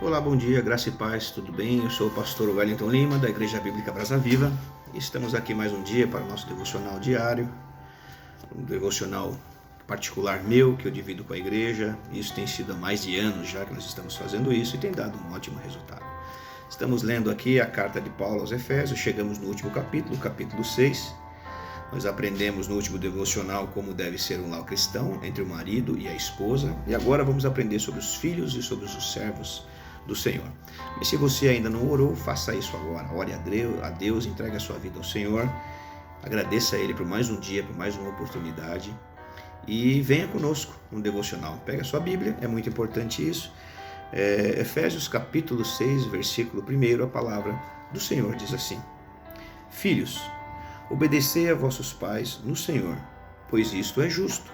Olá, bom dia, graça e paz, tudo bem? Eu sou o pastor Wellington Lima, da Igreja Bíblica Brasa Viva. Estamos aqui mais um dia para o nosso devocional diário, um devocional particular meu, que eu divido com a igreja. Isso tem sido há mais de anos já que nós estamos fazendo isso e tem dado um ótimo resultado. Estamos lendo aqui a carta de Paulo aos Efésios, chegamos no último capítulo, capítulo 6. Nós aprendemos no último devocional como deve ser um lar cristão entre o marido e a esposa. E agora vamos aprender sobre os filhos e sobre os servos do Senhor. Mas se você ainda não orou, faça isso agora. Ore a Deus, entregue a sua vida ao Senhor. Agradeça a Ele por mais um dia, por mais uma oportunidade. E venha conosco no devocional. Pega a sua Bíblia, é muito importante isso. Efésios capítulo 6, versículo 1, a palavra do Senhor diz assim: Filhos, obedecei a vossos pais no Senhor, pois isto é justo.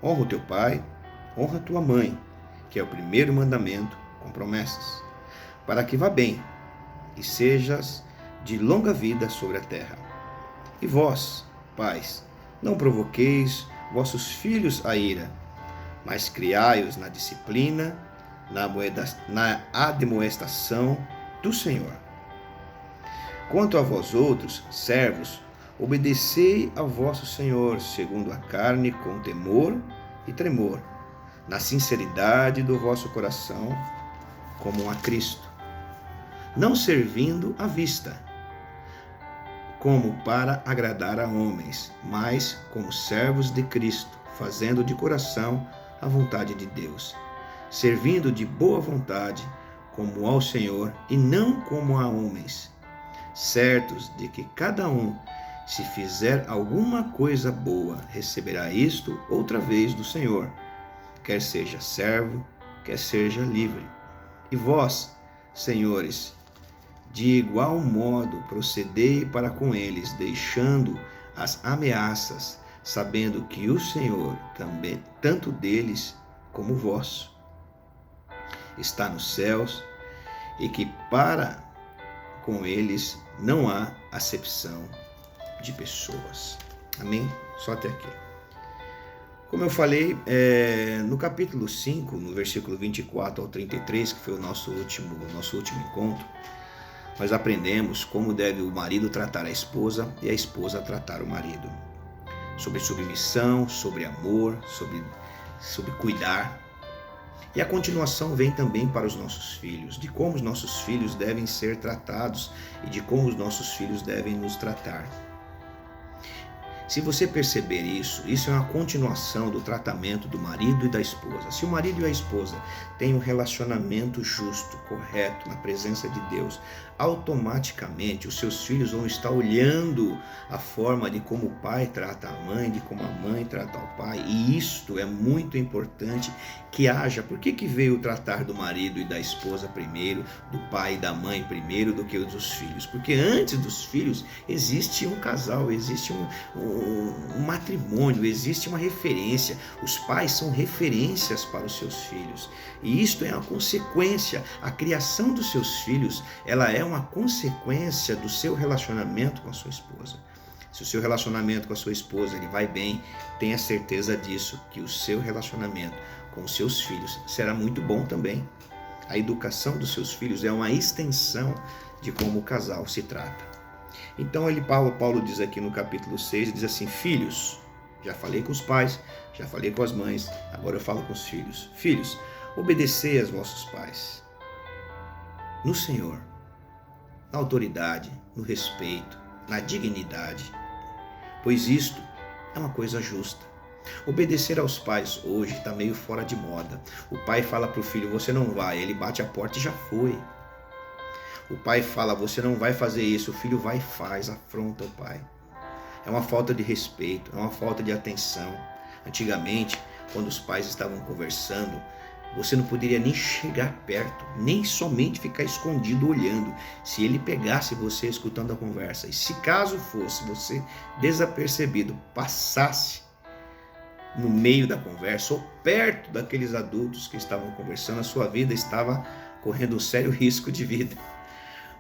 Honra o teu pai, honra tua mãe, que é o primeiro mandamento com promessas, para que vá bem e sejas de longa vida sobre a terra. E vós, pais, não provoqueis vossos filhos à ira, mas criai-os na disciplina, na admoestação do Senhor. Quanto a vós outros, servos, obedecei ao vosso Senhor, segundo a carne, com temor e tremor, na sinceridade do vosso coração, como a Cristo, não servindo à vista, como para agradar a homens, mas como servos de Cristo, fazendo de coração a vontade de Deus, servindo de boa vontade, como ao Senhor e não como a homens, certos de que cada um, se fizer alguma coisa boa, receberá isto outra vez do Senhor, quer seja servo, quer seja livre. E vós, senhores, de igual modo procedei para com eles, deixando as ameaças, sabendo que o Senhor também, tanto deles como vós, está nos céus, e que para com eles não há acepção de pessoas. Amém? Só até aqui. Como eu falei, no capítulo 5, no versículo 24 ao 33, que foi o nosso último encontro, nós aprendemos como deve o marido tratar a esposa e a esposa tratar o marido. Sobre submissão, sobre amor, sobre cuidar. E a continuação vem também para os nossos filhos, de como os nossos filhos devem ser tratados e de como os nossos filhos devem nos tratar. Se você perceber isso é uma continuação do tratamento do marido e da esposa. Se o marido e a esposa têm um relacionamento justo, correto, na presença de Deus, automaticamente os seus filhos vão estar olhando a forma de como o pai trata a mãe, de como a mãe trata o pai. E isto é muito importante que haja. Por que veio tratar do marido e da esposa primeiro, do pai e da mãe primeiro do que o dos filhos? Porque antes dos filhos existe um casal, existe um matrimônio, existe uma referência. Os pais são referências para os seus filhos. E isto é uma consequência. A criação dos seus filhos, ela é uma consequência do seu relacionamento com a sua esposa. Se o seu relacionamento com a sua esposa ele vai bem, tenha certeza disso, que o seu relacionamento com os seus filhos será muito bom também. A educação dos seus filhos é uma extensão de como o casal se trata. Então Paulo diz aqui no capítulo 6, diz assim: Filhos, já falei com os pais, já falei com as mães, agora eu falo com os filhos. Filhos, obedecei aos vossos pais, no Senhor, na autoridade, no respeito, na dignidade, pois isto é uma coisa justa. Obedecer aos pais hoje está meio fora de moda. O pai fala para o filho: você não vai, ele bate a porta e já foi. O pai fala: você não vai fazer isso, o filho vai e faz, afronta o pai. É uma falta de respeito, é uma falta de atenção. Antigamente, quando os pais estavam conversando, você não poderia nem chegar perto, nem somente ficar escondido olhando. Se ele pegasse você escutando a conversa, e se caso fosse você desapercebido, passasse no meio da conversa ou perto daqueles adultos que estavam conversando, a sua vida estava correndo um sério risco de vida.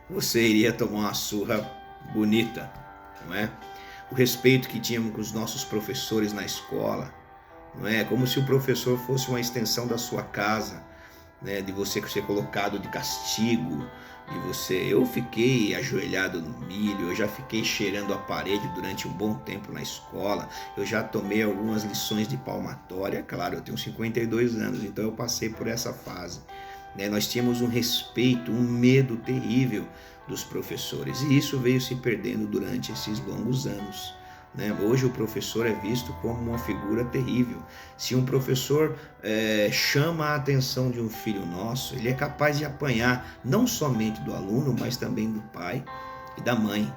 Você iria tomar uma surra bonita, não é? O respeito que tínhamos com os nossos professores na escola, não é? Como se o professor fosse uma extensão da sua casa, né, de você ser colocado de castigo, eu fiquei ajoelhado no milho, eu já fiquei cheirando a parede durante um bom tempo na escola, eu já tomei algumas lições de palmatória, claro, eu tenho 52 anos, então eu passei por essa fase. Nós tínhamos um respeito, um medo terrível dos professores, e isso veio se perdendo durante esses longos anos. Hoje o professor é visto como uma figura terrível. Se um professor chama a atenção de um filho nosso, ele é capaz de apanhar não somente do aluno, mas também do pai e da mãe.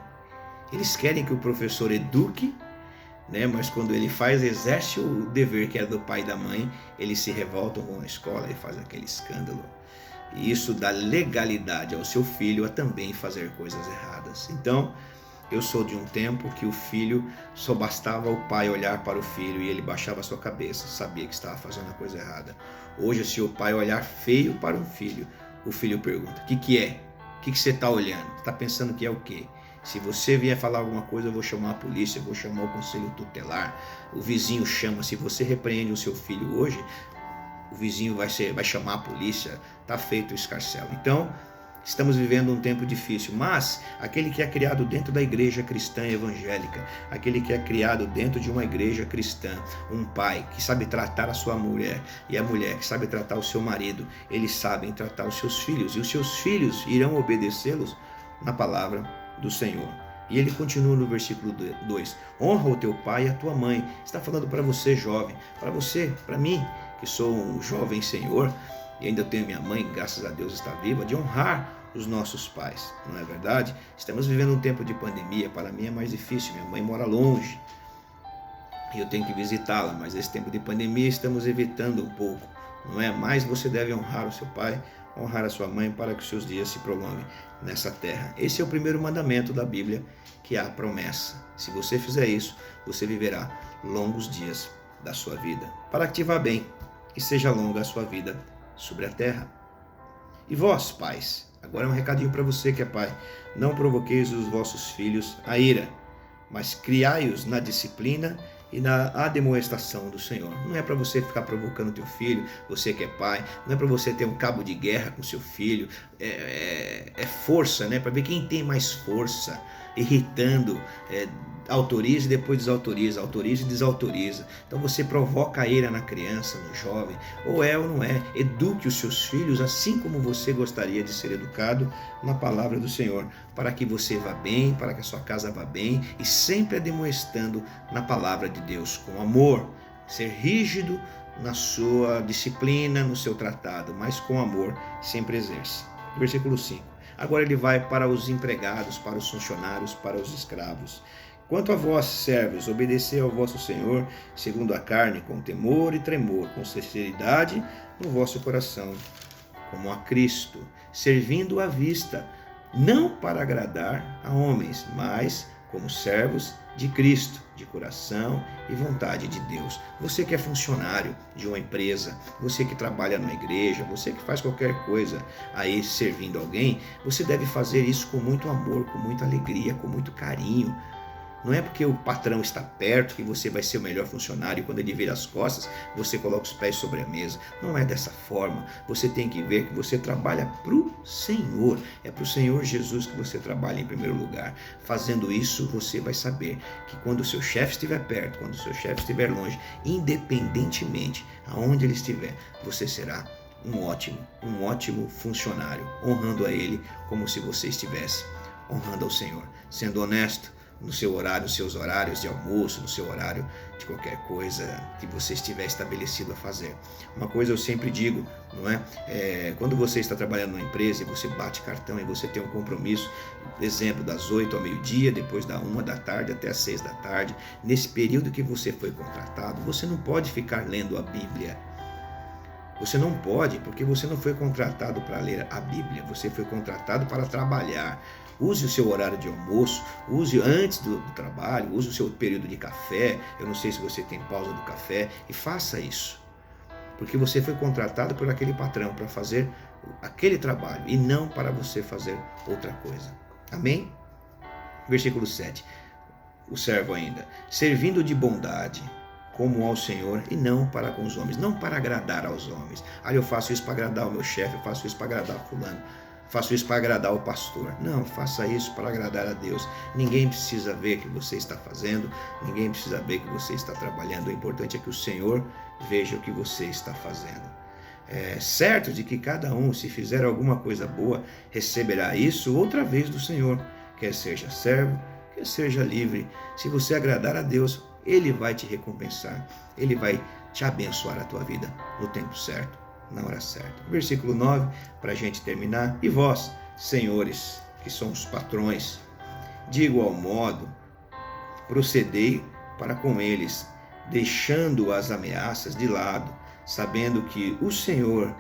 Eles querem que o professor eduque, mas quando ele exerce o dever que é do pai e da mãe, eles se revoltam com a escola e fazem aquele escândalo. E isso dá legalidade ao seu filho a também fazer coisas erradas. Então, eu sou de um tempo que o filho só bastava o pai olhar para o filho e ele baixava a sua cabeça, sabia que estava fazendo a coisa errada. Hoje, se o pai olhar feio para um filho, o filho pergunta: o que é? O que você está olhando? Está pensando que é o quê? Se você vier falar alguma coisa, eu vou chamar a polícia, eu vou chamar o conselho tutelar. O vizinho chama. Se você repreende o seu filho hoje, o vizinho vai chamar a polícia. Está feito o escarcéu. Então, estamos vivendo um tempo difícil, mas aquele que é criado dentro da igreja cristã evangélica, aquele que é criado dentro de uma igreja cristã, um pai que sabe tratar a sua mulher e a mulher que sabe tratar o seu marido, eles sabem tratar os seus filhos e os seus filhos irão obedecê-los na palavra do Senhor. E ele continua no versículo 2: honra o teu pai e a tua mãe. Está falando para você, jovem, para você, para mim, que sou um jovem senhor, e ainda tenho minha mãe, graças a Deus está viva, de honrar os nossos pais, não é verdade? Estamos vivendo um tempo de pandemia, para mim é mais difícil, minha mãe mora longe, e eu tenho que visitá-la, mas esse tempo de pandemia estamos evitando um pouco, não é? Mas você deve honrar o seu pai, honrar a sua mãe, para que os seus dias se prolonguem nessa terra. Esse é o primeiro mandamento da Bíblia, que é a promessa. Se você fizer isso, você viverá longos dias da sua vida, para que te vá bem e seja longa a sua vida sobre a terra. E vós, pais, agora é um recadinho para você que é pai: não provoqueis os vossos filhos a ira, mas criai-os na disciplina e na admoestação do Senhor. Não é para você ficar provocando teu filho, você que é pai, não é para você ter um cabo de guerra com seu filho, é força, para ver quem tem mais força, irritando, autoriza e depois desautoriza, autoriza e desautoriza. Então você provoca a ira na criança, no jovem, ou é ou não é. Eduque os seus filhos assim como você gostaria de ser educado na palavra do Senhor, para que você vá bem, para que a sua casa vá bem, e sempre admoestando na palavra de Deus, com amor. Ser rígido na sua disciplina, no seu tratado, mas com amor sempre exerce. Versículo 5. Agora ele vai para os empregados, para os funcionários, para os escravos. Quanto a vós, servos, obedecei ao vosso Senhor, segundo a carne, com temor e tremor, com sinceridade no vosso coração, como a Cristo, servindo à vista, não para agradar a homens, mas como servos de Cristo, de coração e vontade de Deus. Você que é funcionário de uma empresa, você que trabalha numa igreja, você que faz qualquer coisa aí servindo alguém, você deve fazer isso com muito amor, com muita alegria, com muito carinho. Não é porque o patrão está perto que você vai ser o melhor funcionário, e quando ele vira as costas, você coloca os pés sobre a mesa. Não é dessa forma. Você tem que ver que você trabalha para o Senhor. É para o Senhor Jesus que você trabalha em primeiro lugar. Fazendo isso, você vai saber que quando o seu chefe estiver perto, quando o seu chefe estiver longe, independentemente aonde ele estiver, você será um ótimo funcionário, honrando a ele como se você estivesse honrando ao Senhor, sendo honesto no seu horário, nos seus horários de almoço, no seu horário de qualquer coisa que você estiver estabelecido a fazer. Uma coisa eu sempre digo, não é? Quando você está trabalhando numa empresa e você bate cartão e você tem um compromisso, exemplo, das 8 ao meio-dia, depois da 1 da tarde até as 6 da tarde, nesse período que você foi contratado, você não pode ficar lendo a Bíblia. Você não pode, porque você não foi contratado para ler a Bíblia, você foi contratado para trabalhar. Use o seu horário de almoço, use antes do trabalho, use o seu período de café. Eu não sei se você tem pausa do café, e faça isso. Porque você foi contratado por aquele patrão para fazer aquele trabalho e não para você fazer outra coisa. Amém? Versículo 7. O servo ainda: servindo de bondade, como ao Senhor e não para com os homens, não para agradar aos homens. Eu faço isso para agradar o meu chefe, eu faço isso para agradar o fulano, faço isso para agradar o pastor. Não, faça isso para agradar a Deus. Ninguém precisa ver o que você está fazendo, ninguém precisa ver que você está trabalhando. O importante é que o Senhor veja o que você está fazendo. É certo de que cada um, se fizer alguma coisa boa, receberá isso outra vez do Senhor, quer seja servo, quer seja livre. Se você agradar a Deus, Ele vai te recompensar, Ele vai te abençoar a tua vida no tempo certo, na hora certa. Versículo 9, para a gente terminar. E vós, senhores, que somos patrões, de igual modo, procedei para com eles, deixando as ameaças de lado, sabendo que o Senhor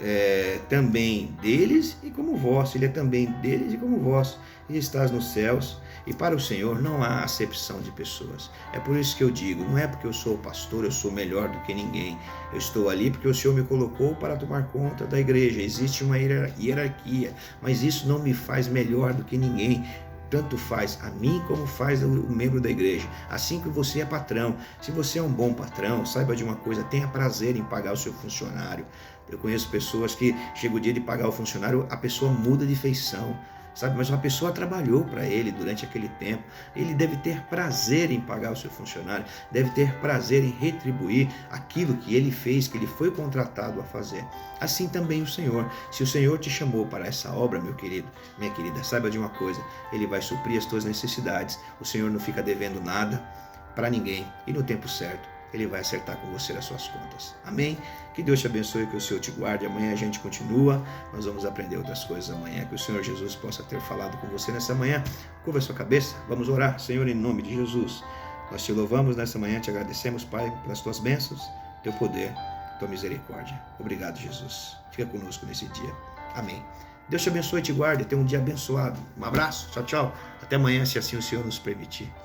é também deles e como vós, Ele é também deles e como vós, e estás nos céus, e para o Senhor não há acepção de pessoas. É por isso que eu digo, não é porque eu sou pastor, eu sou melhor do que ninguém. Eu estou ali porque o Senhor me colocou para tomar conta da igreja. Existe uma hierarquia, mas isso não me faz melhor do que ninguém. Tanto faz a mim como faz o membro da igreja. Assim que você é patrão, se você é um bom patrão, saiba de uma coisa, tenha prazer em pagar o seu funcionário. Eu conheço pessoas que chega o dia de pagar o funcionário, a pessoa muda de feição, sabe? Mas uma pessoa trabalhou para ele durante aquele tempo. Ele deve ter prazer em pagar o seu funcionário, deve ter prazer em retribuir aquilo que ele fez, que ele foi contratado a fazer. Assim também o Senhor. Se o Senhor te chamou para essa obra, meu querido, minha querida, saiba de uma coisa, Ele vai suprir as tuas necessidades. O Senhor não fica devendo nada para ninguém e no tempo certo Ele vai acertar com você as suas contas. Amém? Que Deus te abençoe, que o Senhor te guarde. Amanhã a gente continua. Nós vamos aprender outras coisas amanhã. Que o Senhor Jesus possa ter falado com você nessa manhã. Curva a sua cabeça. Vamos orar. Senhor, em nome de Jesus, nós te louvamos nessa manhã. Te agradecemos, Pai, pelas tuas bênçãos, teu poder, tua misericórdia. Obrigado, Jesus. Fica conosco nesse dia. Amém. Deus te abençoe e te guarde. Tenha um dia abençoado. Um abraço. Tchau, tchau. Até amanhã, se assim o Senhor nos permitir.